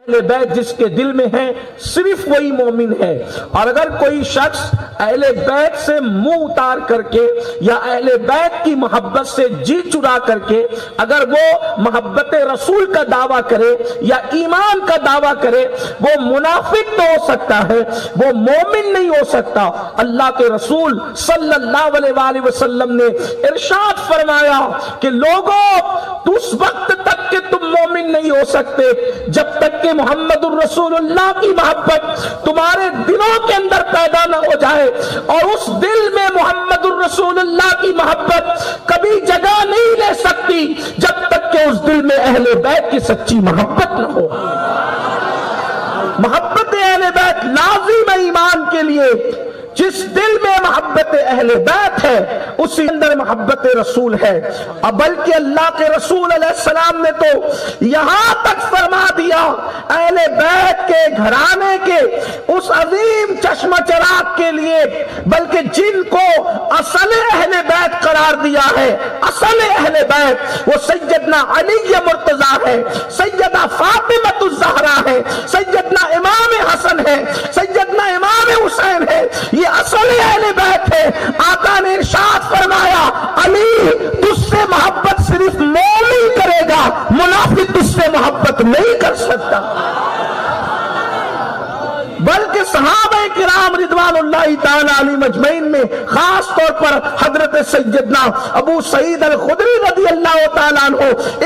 اہل بیت جس کے دل میں ہے صرف وہی مومن ہے. اور اگر کوئی شخص اہل بیت سے منہ اتار کر کے یا اہل بیت کی محبت سے جی چرا کر کے اگر وہ محبت رسول کا دعویٰ کرے یا ایمان کا دعویٰ کرے، وہ منافق تو ہو سکتا ہے، وہ مومن نہیں ہو سکتا. اللہ کے رسول صلی اللہ علیہ وآلہ وسلم نے ارشاد فرمایا کہ لوگوں، اس وقت تک کہ تم مومن نہیں ہو سکتے جب تک کہ محمد الرسول اللہ کی محبت تمہارے دلوں کے اندر پیدا نہ ہو جائے. اور اس دل میں محمد الرسول اللہ کی محبت کبھی جگہ نہیں لے سکتی جب تک کہ اس دل میں اہل بیت کی سچی محبت نہ ہو. محبت اہل بیت لازم ہے ایمان کے لیے. جس دل میں محبت اہل بیت ہے اسی اندر محبت رسول ہے. اب بلکہ اللہ کے رسول علیہ السلام نے تو یہاں تک فرما دیا اہل بیت کے گھرانے کے اس عظیم چشمہ چراغ کے لیے، بلکہ جن کو اصل اہل بیت قرار دیا ہے، اصل اہل بیت وہ سیدنا علی مرتضیٰ ہے، سیدہ فاطمہ الزہرا ہے، سیدنا امام حسن ہے، سیدنا امام حسین ہے. یہ اصل اہل بیت ہے. آقا نے ارشاد فرمایا علی تجھ سے محبت صرف مومن کرے گا، منافق تجھ سے محبت نہیں کر سکتا. بلکہ صحابہ کرام رضوان اللہ تعالی علیہم اجمعین میں خاص طور پر حضرت سیدنا ابو سعید الخدری رضی اللہ تعالیٰ عنہ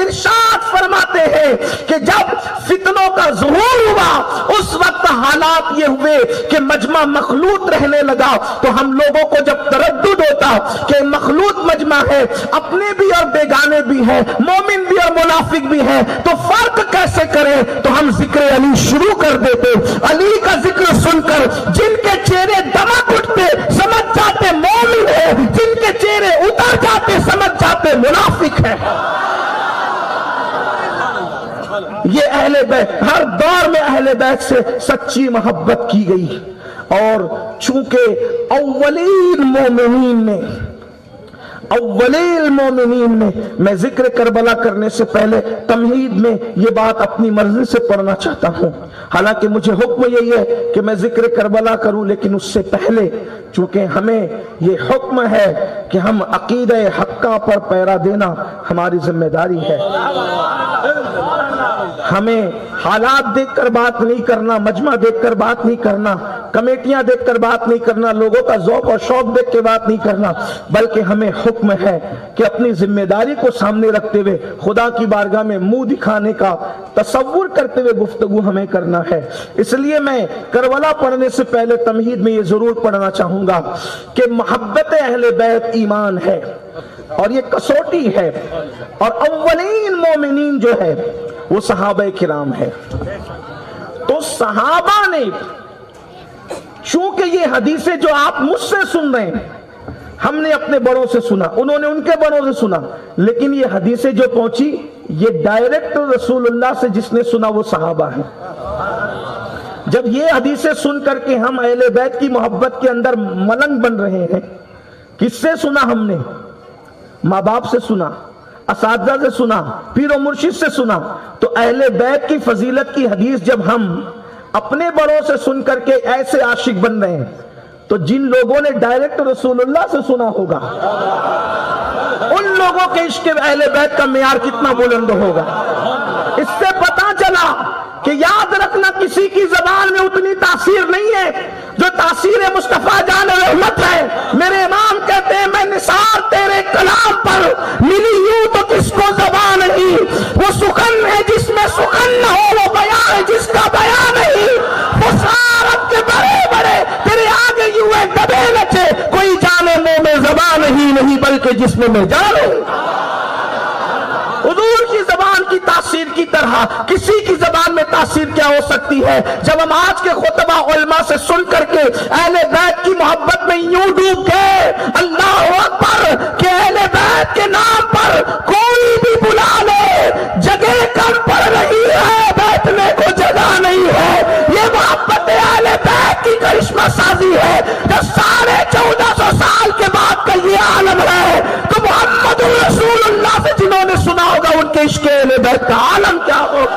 ارشاد فرماتے ہیں کہ جب فتنوں کا ظہور ہوا اس وقت حالات یہ ہوئے کہ مجمع مخلوط رہنے لگا. تو ہم لوگوں کو جب تردد ہوتا کہ مخلوط مجمع ہے، اپنے بھی اور بیگانے بھی ہیں، مومن بھی اور منافق بھی ہیں، تو فرق کیسے کریں؟ تو ہم ذکر علی شروع کر دیتے. علی کا ذکر سن کر جن کے چہرے دمک اٹھتے سمجھ جاتے مومن ہے، جن کے چہرے اتر جاتے سمجھ جاتے منافق ہے. یہ اہل بیت، ہر دور میں اہل بیت سے سچی محبت کی گئی. اور چونکہ اولین مومنین میں میں ذکر کربلا کرنے سے پہلے تمہید میں یہ بات اپنی مرضی سے پڑھنا چاہتا ہوں. حالانکہ مجھے حکم یہی ہے کہ میں ذکر کربلا کروں، لیکن اس سے پہلے چونکہ ہمیں یہ حکم ہے کہ ہم عقیدہ حقہ پر پیرا دینا ہماری ذمہ داری ہے. ہمیں حالات دیکھ کر بات نہیں کرنا، مجمع دیکھ کر بات نہیں کرنا، کمیٹیاں دیکھ کر بات نہیں کرنا، لوگوں کا ذوق اور شوق دیکھ کے بات نہیں کرنا، بلکہ ہمیں حکم ہے کہ اپنی ذمہ داری کو سامنے رکھتے ہوئے خدا کی بارگاہ میں منہ دکھانے کا تصور کرتے ہوئے گفتگو ہمیں کرنا ہے. اس لیے میں کربلا پڑھنے سے پہلے تمہید میں یہ ضرور پڑھنا چاہوں گا کہ محبت اہل بیت ایمان ہے اور یہ کسوٹی ہے. اور اولین مومنین جو ہے وہ صحابہ کرام ہے. تو صحابہ نے، چونکہ یہ حدیثیں جو آپ مجھ سے سن رہے ہیں ہم نے اپنے بڑوں سے سنا، انہوں نے ان کے بڑوں سے سنا، لیکن یہ حدیثیں جو پہنچی یہ ڈائریکٹ رسول اللہ سے جس نے سنا وہ صحابہ ہیں. جب یہ حدیثیں سن کر کے ہم اہل بیت کی محبت کے اندر ملنگ بن رہے ہیں، کس سے سنا؟ ہم نے ماں باپ سے سنا، اساتذہ سے سنا، پیر و مرشد سے سنا. تو اہل بیت کی فضیلت کی حدیث جب ہم اپنے بڑوں سے سن کر کے ایسے عاشق بن رہے ہیں تو جن لوگوں نے ڈائریکٹ رسول اللہ سے سنا ہوگا ان لوگوں کے عشق اہل بیت کا معیار کتنا بلند ہوگا. اس سے پتا چلا کہ یاد رکھنا کسی کی زبان میں اتنی تاثیر نہیں ہے جو تاثیر مصطفیٰ جان رحمت ہے. میرے امام کہتے ہیں میں نثار تیرے کلام پر ملی یوں تو کس کو زبان نہیں. وہ سخن ہے جس میں سخن نہ ہو، وہ بیان ہے جس کا بیان نہیں. وہ سارت کے بڑے بڑے تیرے آگے یوں ہے دبے نچے، کوئی جانے منہ میں زبان ہی نہیں بلکہ جسم میں جان ہوں. حضور کی زبان کی تاثیر کی طرح کسی کی زبان میں تاثیر کیا ہو سکتی ہے؟ جب ہم آج کے خطبہ علماء سے سن کر کے اہل بیت کی محبت میں یوں ڈوب گئے، اللہ اکبر، کہ اہل بیت کے نام پر کوئی بھی بلا لے، جگہ کم پڑ رہی ہے، بیٹھنے کو جگہ نہیں ہے. یہ محبت اہل بیت کی کرشمہ سازی ہے. جب 1450 سال کے بعد کا یہ عالم ہے تو محمد رسول اللہ سے جنہوں نے سنا ہوگا ان کے عشق اہل بیت کا عالم کیا ہوگا.